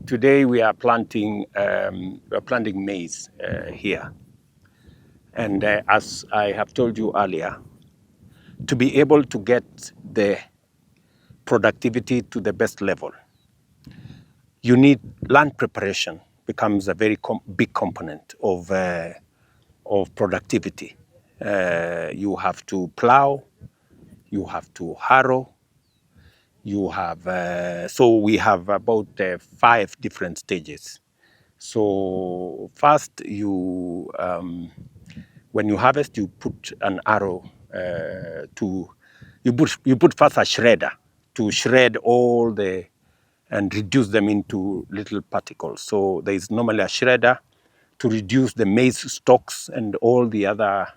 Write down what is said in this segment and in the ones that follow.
Today we are planting maize here, and as I have told you earlier, to be able to get the productivity to the best level, you need land preparation. Becomes a very big component of productivity. You have to plow, you have to harrow, you have so we have about 5 different stages. So first, when you harvest, you put an arrow you put first a shredder to shred all and reduce them into little particles. So there is normally a shredder to reduce the maize stalks and all the other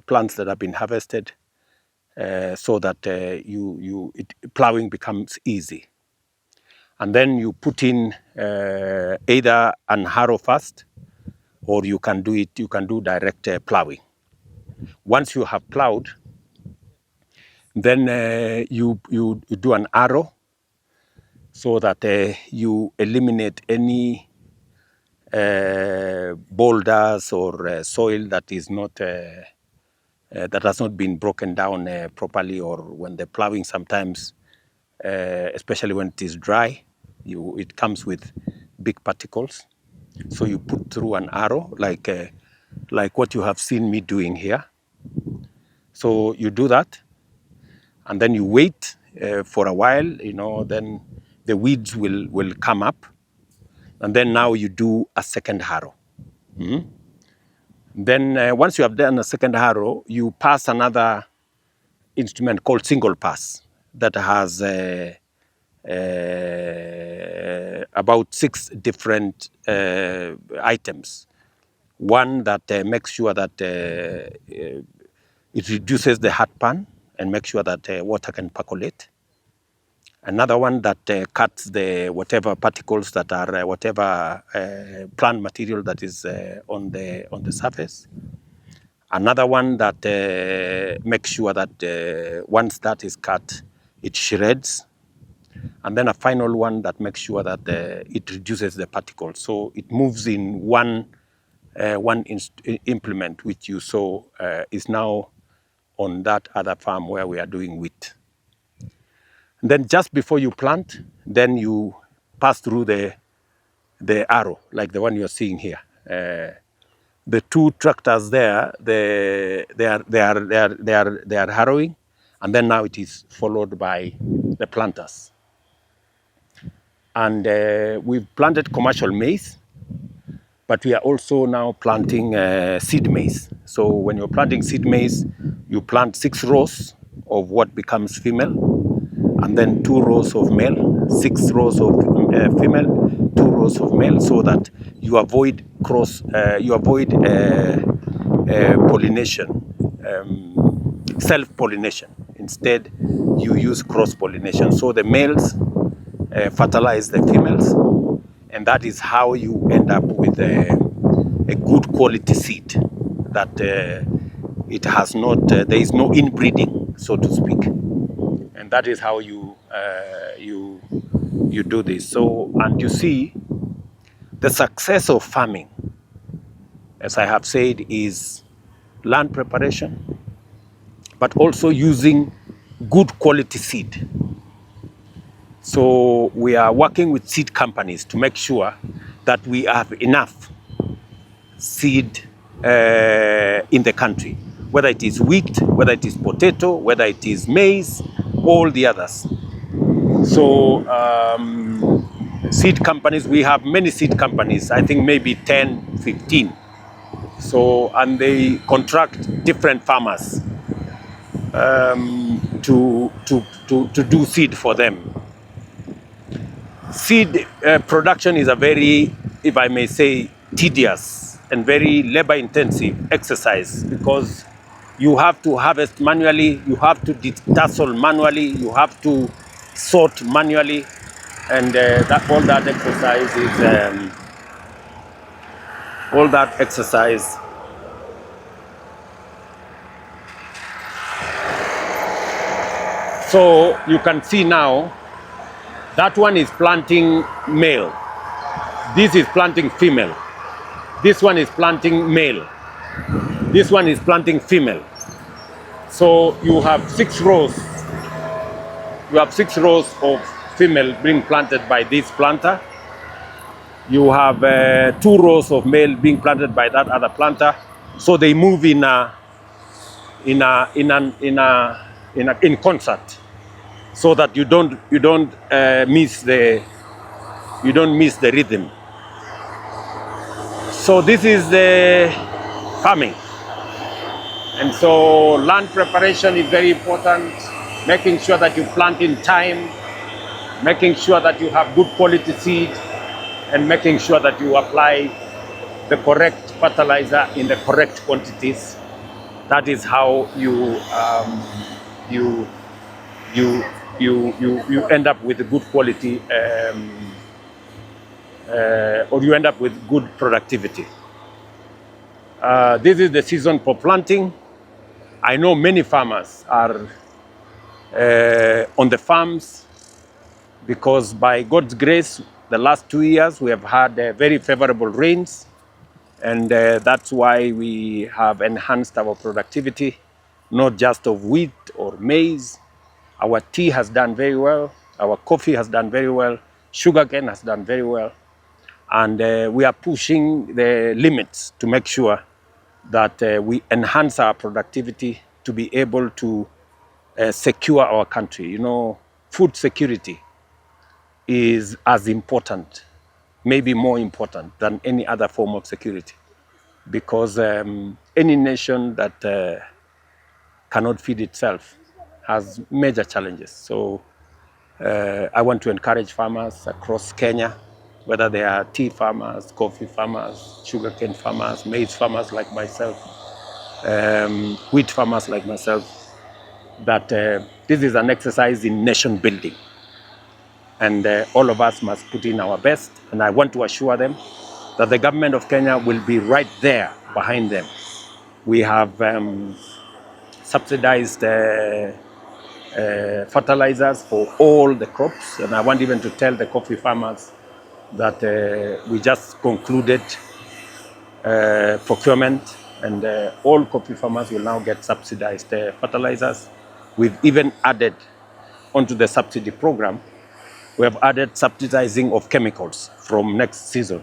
plants that have been harvested, so that plowing becomes easy. And then you put in either an harrow first, or you can do direct plowing. Once you have plowed, then you do an arrow, so that you eliminate any boulders or soil that is not that has not been broken down properly, or when the plowing sometimes, especially when it is dry, it comes with big particles. So you put through an arrow, like what you have seen me doing here. So you do that, and then you wait for a while. Then the weeds will come up, and then now you do a second harrow. Then once you have done a second harrow, you pass another instrument called single pass that has about 6 different items. One that makes sure that it reduces the heartburn and makes sure that water can percolate. Another one that cuts the whatever particles that are whatever plant material that is on the surface. Another one that makes sure that once that is cut, it shreds. And then a final one that makes sure that it reduces the particles. So it moves in one implement, which you saw is now on that other farm where we are doing wheat. And then just before you plant, then you pass through the arrow, like the one you're seeing here. The 2 tractors there, they are harrowing, and then now it is followed by the planters. And we've planted commercial maize, but we are also now planting seed maize. So when you're planting seed maize, you plant 6 rows of what becomes female, and then 2 rows of male, 6 rows of female, 2 rows of male, so that you avoid pollination, self-pollination. Instead, you use cross-pollination. So the males fertilize the females, and that is how you end up with a good quality seed that it has not, there is no inbreeding, so to speak. And that is how you do this. So, and you see, the success of farming, as I have said, is land preparation, but also using good quality seed. So we are working with seed companies to make sure that we have enough seed in the country, whether it is wheat, whether it is potato, whether it is maize, all the others. So seed companies, we have many seed companies, I think maybe 10, 15. So, and they contract different farmers to do seed for them. Seed production is a very, if I may say, tedious and very labor-intensive exercise, because you have to harvest manually, you have to tassel manually, you have to sort manually, and all that exercise. So you can see now That one is planting male. This is planting female. This one is planting male. This one is planting female. So you have 6 rows. You have 6 rows of female being planted by this planter. You have 2 rows of male being planted by that other planter. So they move in concert, so that you don't miss the rhythm. So this is the farming, and so land preparation is very important. Making sure that you plant in time, making sure that you have good quality seed, and making sure that you apply the correct fertilizer in the correct quantities. That is how you end up with good quality, or you end up with good productivity. This is the season for planting. I know many farmers are on the farms because by God's grace, the last 2 years we have had very favorable rains, and that's why we have enhanced our productivity, not just of wheat or maize. Our tea has done very well, our coffee has done very well, sugarcane has done very well, and we are pushing the limits to make sure that we enhance our productivity to be able to secure our country. You know, food security is as important, maybe more important than any other form of security, because any nation that cannot feed itself has major challenges. So I want to encourage farmers across Kenya, whether they are tea farmers, coffee farmers, sugarcane farmers, maize farmers like myself, wheat farmers like myself, that this is an exercise in nation building. And all of us must put in our best. And I want to assure them that the government of Kenya will be right there behind them. We have subsidized fertilizers for all the crops. And I want even to tell the coffee farmers that we just concluded procurement, and all coffee farmers will now get subsidized fertilizers. We've even added onto the subsidy program, we have added subsidizing of chemicals from next season,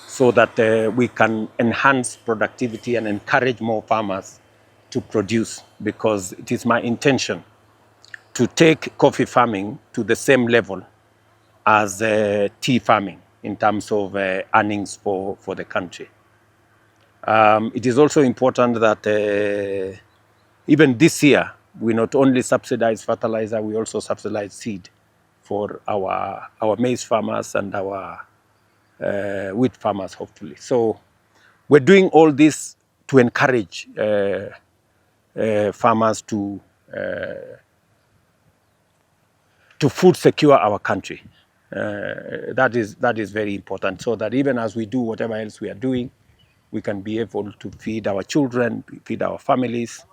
so that we can enhance productivity and encourage more farmers to produce, because it is my intention to take coffee farming to the same level as tea farming in terms of earnings for the country. It is also important that even this year, we not only subsidize fertilizer, we also subsidize seed for our maize farmers and our wheat farmers, hopefully. So we're doing all this to encourage farmers to food secure our country. That is very important, so that even as we do whatever else we are doing, we can be able to feed our children, feed our families.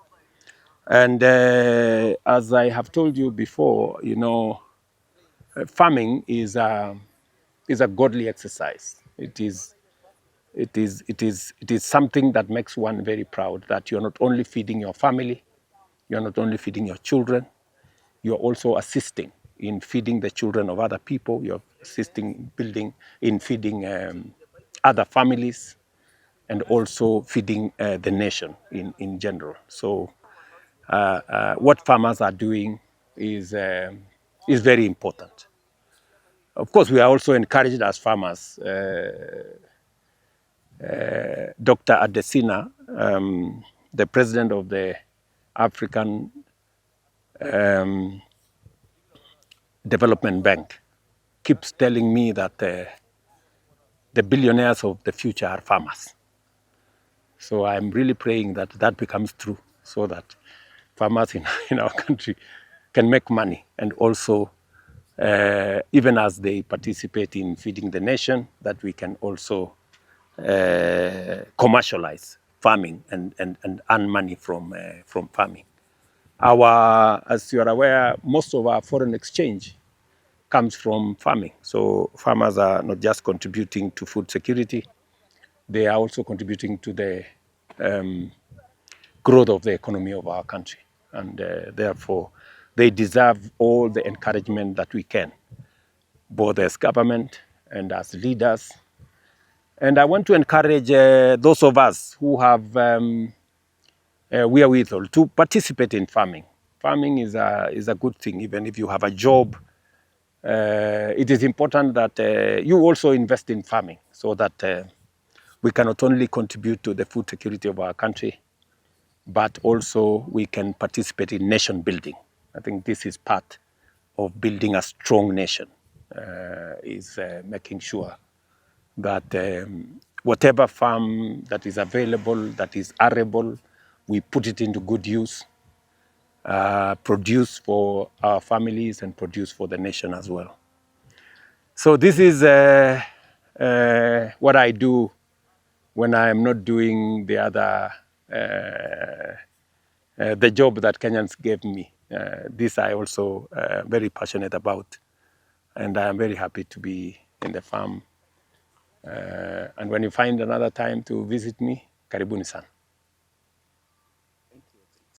And as I have told you before, you know, farming is a godly exercise. It is something that makes one very proud, that you're not only feeding your family, you're not only feeding your children, you're also assisting in feeding the children of other people. You're assisting in feeding other families, and also feeding the nation in general. So what farmers are doing is very important. Of course, we are also encouraged as farmers. Dr. Adesina, the president of the African Development Bank, keeps telling me that the billionaires of the future are farmers. So I'm really praying that that becomes true, so that farmers in our country can make money, and also even as they participate in feeding the nation, that we can also commercialize farming and earn money from farming. As you are aware, most of our foreign exchange comes from farming. So farmers are not just contributing to food security, they are also contributing to the growth of the economy of our country. And therefore, they deserve all the encouragement that we can, both as government and as leaders. And I want to encourage those of us who have wherewithal to participate in farming. Farming is a good thing, even if you have a job. It is important that you also invest in farming so that we can not only contribute to the food security of our country, but also we can participate in nation building. I think this is part of building a strong nation, is making sure that whatever farm that is available, that is arable, we put it into good use, produce for our families and produce for the nation as well. So this is what I do when I am not doing the other, the job that Kenyans gave me. This I also very passionate about, and I am very happy to be in the farm. And when you find another time to visit me, karibuni sana.